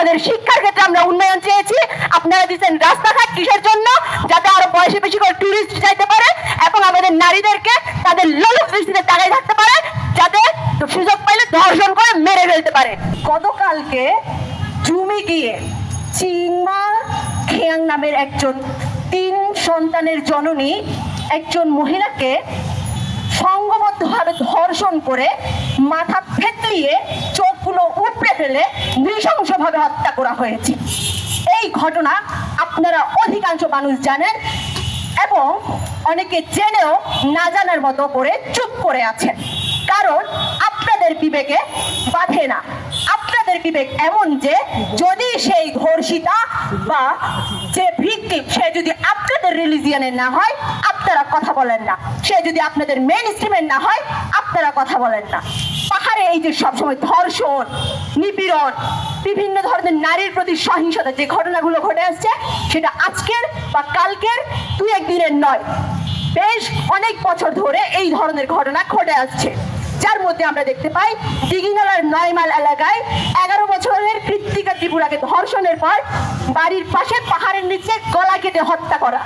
আমাদের শিক্ষার ক্ষেত্রে আমরা উন্নয়ন চেয়েছি, আপনারা দিচ্ছেন রাস্তাঘাট কিসের জন্য? যাতে আরো বেশি বেশি করে টুরিস্ট যাইতে পারে এবং আমাদের নারীদেরকে তাদের লোলুপ দৃষ্টিতে তাকাই থাকতে পারে, যাতে সুযোগ পাইলে ধর্ষণ করে মেরে ফেলতে পারে। গতকালকে জুমে গিয়ে চিংমা খেয়াং নামের একজন 3 সন্তানের জননী একজন মহিলাকে সংঘবদ্ধভাবে ধর্ষণ করে মাথা ফেটলিয়ে চোখগুলো উপড়ে ফেলে নৃশংসভাবে হত্যা করা হয়েছে। এই ঘটনা আপনারা অধিকাংশ মানুষ জানেন এবং অনেকে জেনেও না জানার মতো করে চুপ করে আছেন, কারণ আপনাদের বিবেকে বাধে না। আপনাদের বিবেক এমন যে যদি সেই ধর্ষিতা বা যে ভিকটিম সে যদি আপনাদের রিলিজিয়নের না হয় আপনারা কথা বলেন না, সে যদি আপনাদের মেইন স্ট্রিমের না হয় আপনারা কথা বলেন না। পাহাড়ে এই যে সবসময় ধর্ষণ, নিপীড়ন, বিভিন্ন ধরনের নারীর প্রতি সহিংসতা যে ঘটনাগুলো ঘটে আসছে, সেটা আজকের বা কালকের 2-1 দিনের নয়, বেশ অনেক বছর ধরে এই ধরনের ঘটনা ঘটে আসছে। যার মধ্যে আমরা দেখতে পাই দিঘিনালার 9 মাইল এলাকায় 11 বছরের কৃত্তিকা ত্রিপুরাকে ধর্ষণের পর বাড়ির পাশে পাহাড়ের নিচে গলা কেটে হত্যা করা।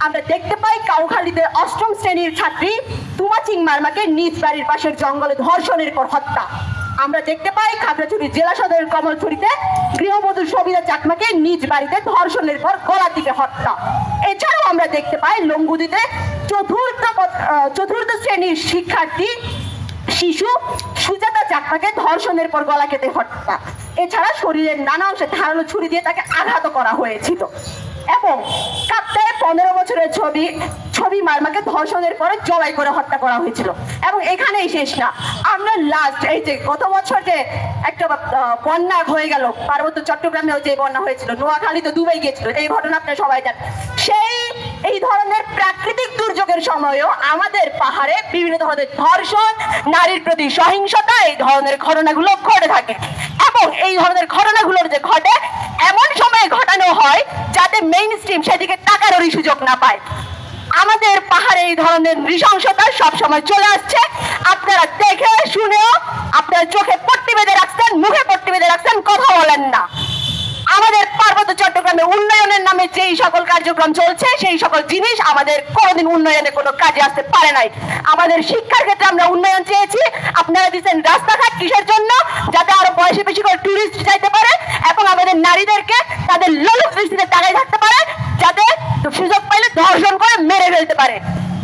আমরা দেখতে পাই কাউখালীতে 8ম শ্রেণীর ছাত্রী তুমাচিং মার্মাকে নিজ বাড়ির পাশের জঙ্গলে ধর্ষণের পর হত্যা। আমরা দেখতে পাই খাগড়াছড়ি জেলা সদরের কমলছড়িতে গৃহবধূ সবিতা চাকমাকে নিজ বাড়িতে ধর্ষণের পর গলা টিপে হত্যা। এছাড়াও আমরা দেখতে পাই লঙ্গুদিতে 4th শ্রেণীর শিক্ষার্থী শিশু সুজাতা চাকমাকে ধর্ষণের পর গলা কেটে হত্যা। এছাড়া শরীরের নানা অংশে ধারালো ছুরি দিয়ে তাকে আঘাত করা হয়েছিল। এবং কাপ্তায় 15 বছরের ছবি মার্মাকে ধর্ষণের পরে জবাই করে হত্যা করা হয়েছিল। এবং এখানেই শেষ না, আমরা লাস্ট এই যে গত বছর যে একটা বন্যা হয়ে গেল, পার্বত্য চট্টগ্রামেও যে বন্যা হয়েছিল, নোয়াখালী তো ডুবে গিয়েছিল, এই ঘটনা আপনারা সবাই জানেন। এই ধরনের প্রাকৃতিক দুর্যোগের সময়ও আমাদের পাহাড়ে বিভিন্ন ধরনের ধর্ষণ, নারীর প্রতি সহিংসতা, এই ধরনের ঘটনাগুলো ঘটে থাকে। এবং এই ধরনের ঘটনাগুলোর যে ঘটে এমন সময়ে ঘটানো হয় যাতে মেইন স্ট্রিম সেদিকে তাকারই সুযোগ না পায়। আমাদের পাহাড়ে এই ধরনের নৃশংসতা সবসময় চলে আসছে, আপনারা দেখে শুনেও আপনার চোখে পট্টি বেঁধে রাখছেন, মুখে পট্টি বেঁধে রাখছেন, কথা বলেন না। আমাদের পার্বত্য চট্টগ্রামে উন্নয়নের নামে যেই সকল কার্যক্রম চলছে সেই সকল জিনিস আমাদের কোনোদিন উন্নয়নে কোনো কাজে আসতে পারে নাই। আমাদের শিক্ষার ক্ষেত্রে আমরা উন্নয়ন চেয়েছি, আপনারা দিচ্ছেন রাস্তাঘাট কিসের জন্য? যাতে আরো বেশি বেশি করে টুরিস্ট যাইতে পারে এবং আমাদের নারীদেরকে তাদের লোলুপ দৃষ্টিতে তাকাই থাকতে পারে, যাতে সুযোগ পাইলে ধর্ষণ করে মেরে ফেলতে পারে।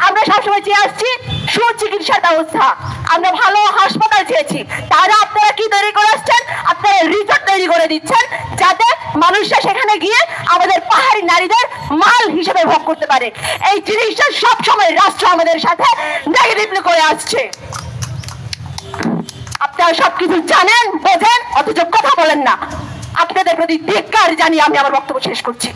আমরা সবসময় চেয়ে আসছি সুচিকিৎসার ব্যবস্থা, আমরা ভালো হাসপাতাল চেয়েছি। তারা আপনারা কি তৈরি করে আসছেন? আপনারা রিসোর্ট তৈরি করে দিচ্ছেন যাতে মানুষরা সেখানে গিয়ে আমাদের পাহাড়ি নারীদের মাল হিসেবে ভোগ করতে পারে। এই জিনিসটা সবসময় রাষ্ট্র আমাদের সাথে নেগেটিভলি করে আসছে। আপনারা সবকিছু জানেন, বোঝেন, অথচ কথা বলেন না। আপনাদের প্রতি ধিক্কার জানিয়ে আমি আমার বক্তব্য শেষ করছি।